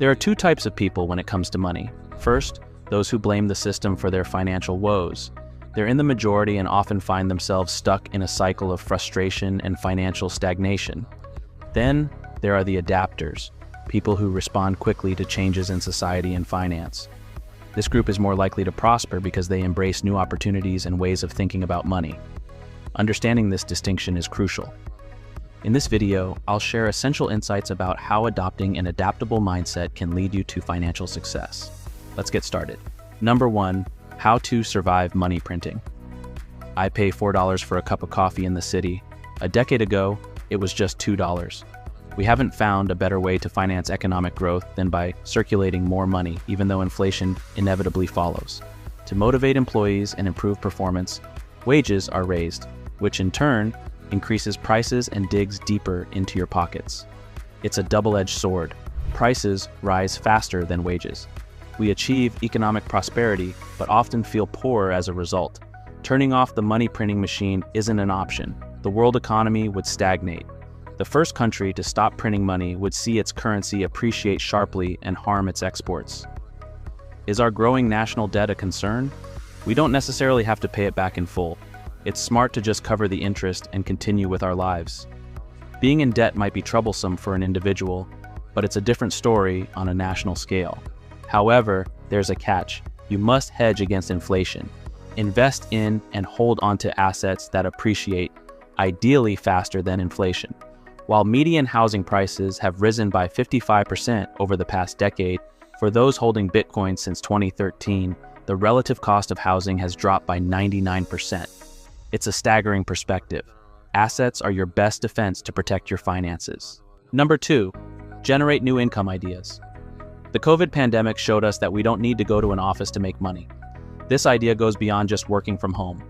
There are two types of people when it comes to money. First, those who blame the system for their financial woes. They're in the majority and often find themselves stuck in a cycle of frustration and financial stagnation. Then, there are the adapters, people who respond quickly to changes in society and finance. This group is more likely to prosper because they embrace new opportunities and ways of thinking about money. Understanding this distinction is crucial. In this video, I'll share essential insights about how adopting an adaptable mindset can lead you to financial success. Let's get started. Number 1, how to survive money printing. I pay $4 for a cup of coffee in the city. A decade ago, it was just $2. We haven't found a better way to finance economic growth than by circulating more money, even though inflation inevitably follows. To motivate employees and improve performance, wages are raised, which in turn increases prices and digs deeper into your pockets. It's a double-edged sword. Prices rise faster than wages. We achieve economic prosperity, but often feel poorer as a result. Turning off the money printing machine isn't an option. The world economy would stagnate. The first country to stop printing money would see its currency appreciate sharply and harm its exports. Is our growing national debt a concern? We don't necessarily have to pay it back in full. It's smart to just cover the interest and continue with our lives. Being in debt might be troublesome for an individual, but it's a different story on a national scale. However, there's a catch. You must hedge against inflation. Invest in and hold onto assets that appreciate, ideally faster than inflation. While median housing prices have risen by 55% over the past decade, for those holding Bitcoin since 2013, the relative cost of housing has dropped by 99%. It's a staggering perspective. Assets are your best defense to protect your finances. Number 2, generate new income ideas. The COVID pandemic showed us that we don't need to go to an office to make money. This idea goes beyond just working from home.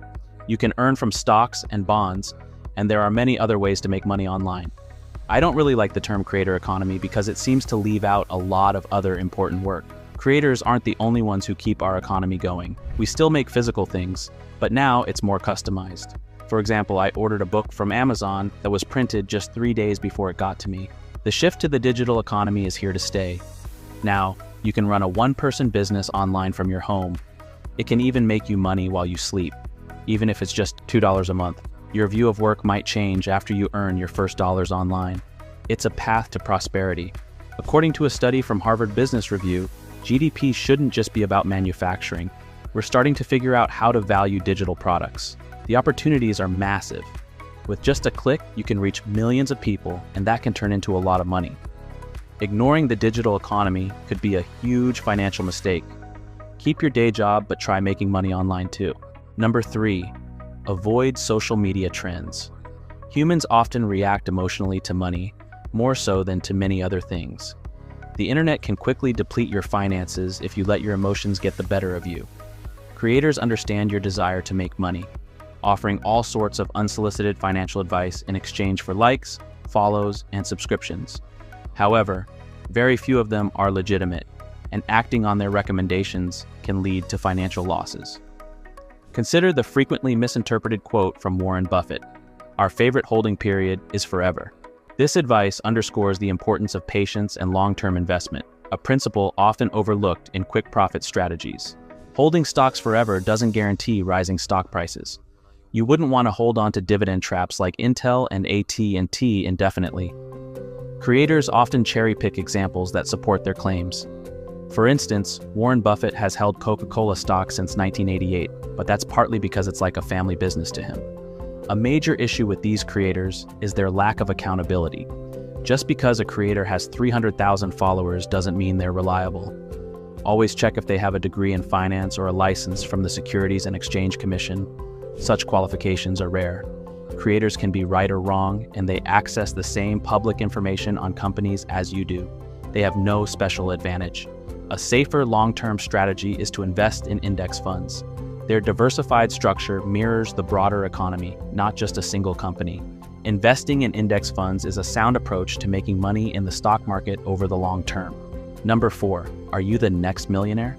You can earn from stocks and bonds, and there are many other ways to make money online. I don't really like the term creator economy because it seems to leave out a lot of other important work. Creators aren't the only ones who keep our economy going. We still make physical things, but now it's more customized. For example, I ordered a book from Amazon that was printed just 3 days before it got to me. The shift to the digital economy is here to stay. Now, you can run a one-person business online from your home. It can even make you money while you sleep, even if it's just $2 a month. Your view of work might change after you earn your first dollars online. It's a path to prosperity. According to a study from Harvard Business Review, GDP shouldn't just be about manufacturing. We're starting to figure out how to value digital products. The opportunities are massive. With just a click, you can reach millions of people, and that can turn into a lot of money. Ignoring the digital economy could be a huge financial mistake. Keep your day job, but try making money online too. Number 3, avoid social media trends. Humans often react emotionally to money, more so than to many other things. The internet can quickly deplete your finances if you let your emotions get the better of you. Creators understand your desire to make money, offering all sorts of unsolicited financial advice in exchange for likes, follows, and subscriptions. However, very few of them are legitimate, and acting on their recommendations can lead to financial losses. Consider the frequently misinterpreted quote from Warren Buffett: "Our favorite holding period is forever." This advice underscores the importance of patience and long-term investment, a principle often overlooked in quick profit strategies. Holding stocks forever doesn't guarantee rising stock prices. You wouldn't want to hold on to dividend traps like Intel and AT&T indefinitely. Creators often cherry-pick examples that support their claims. For instance, Warren Buffett has held Coca-Cola stock since 1988, but that's partly because it's like a family business to him. A major issue with these creators is their lack of accountability. Just because a creator has 300,000 followers doesn't mean they're reliable. Always check if they have a degree in finance or a license from the Securities and Exchange Commission. Such qualifications are rare. Creators can be right or wrong, and they access the same public information on companies as you do. They have no special advantage. A safer long-term strategy is to invest in index funds. Their diversified structure mirrors the broader economy, not just a single company. Investing in index funds is a sound approach to making money in the stock market over the long term. Number 4, are you the next millionaire?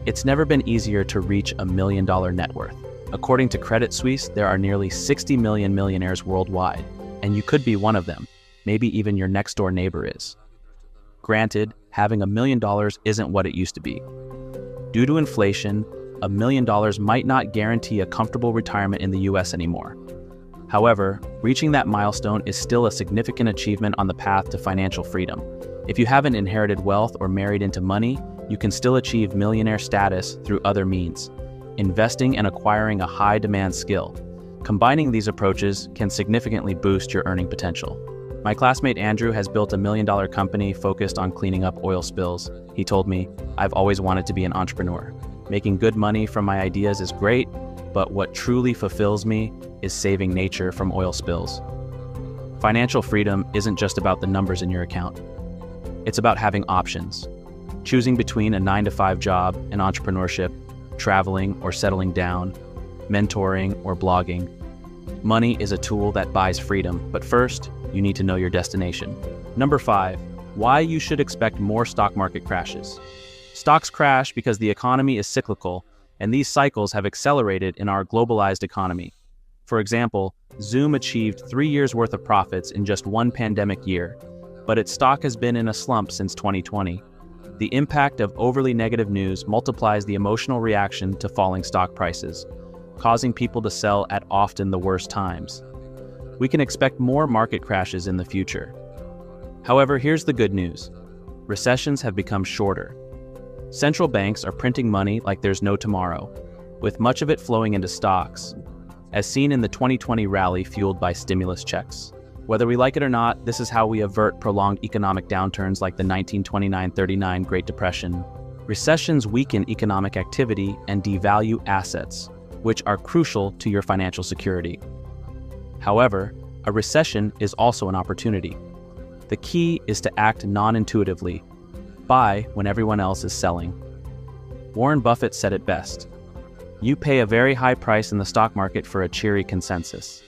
It's never been easier to reach $1 million net worth. According to Credit Suisse, there are nearly 60 million millionaires worldwide, and you could be one of them. Maybe even your next-door neighbor is. Granted, having $1 million isn't what it used to be. Due to inflation, $1 million might not guarantee a comfortable retirement in the US anymore. However, reaching that milestone is still a significant achievement on the path to financial freedom. If you haven't inherited wealth or married into money, you can still achieve millionaire status through other means, investing and acquiring a high-demand skill. Combining these approaches can significantly boost your earning potential. My classmate Andrew has built $1 million company focused on cleaning up oil spills. He told me, "I've always wanted to be an entrepreneur. Making good money from my ideas is great, but what truly fulfills me is saving nature from oil spills." Financial freedom isn't just about the numbers in your account. It's about having options. Choosing between a 9-to-5 job and entrepreneurship, traveling or settling down, mentoring or blogging. Money is a tool that buys freedom, but first, you need to know your destination. Number 5, why you should expect more stock market crashes. Stocks crash because the economy is cyclical, and these cycles have accelerated in our globalized economy. For example, Zoom achieved 3 years' worth of profits in just one pandemic year, but its stock has been in a slump since 2020. The impact of overly negative news multiplies the emotional reaction to falling stock prices, causing people to sell at often the worst times. We can expect more market crashes in the future. However, here's the good news. Recessions have become shorter. Central banks are printing money like there's no tomorrow, with much of it flowing into stocks, as seen in the 2020 rally fueled by stimulus checks. Whether we like it or not, this is how we avert prolonged economic downturns like the 1929-39 Great Depression. Recessions weaken economic activity and devalue assets, which are crucial to your financial security. However, a recession is also an opportunity. The key is to act non-intuitively. Buy when everyone else is selling. Warren Buffett said it best. You pay a very high price in the stock market for a cheery consensus.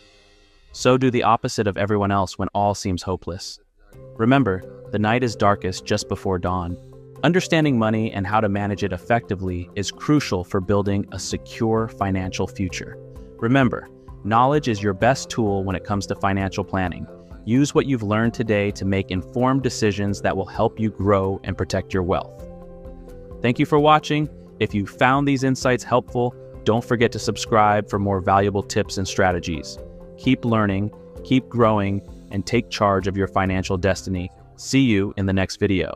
So do the opposite of everyone else when all seems hopeless. Remember, the night is darkest just before dawn. Understanding money and how to manage it effectively is crucial for building a secure financial future. Remember, knowledge is your best tool when it comes to financial planning. Use what you've learned today to make informed decisions that will help you grow and protect your wealth. Thank you for watching. If you found these insights helpful, don't forget to subscribe for more valuable tips and strategies. Keep learning, keep growing, and take charge of your financial destiny. See you in the next video.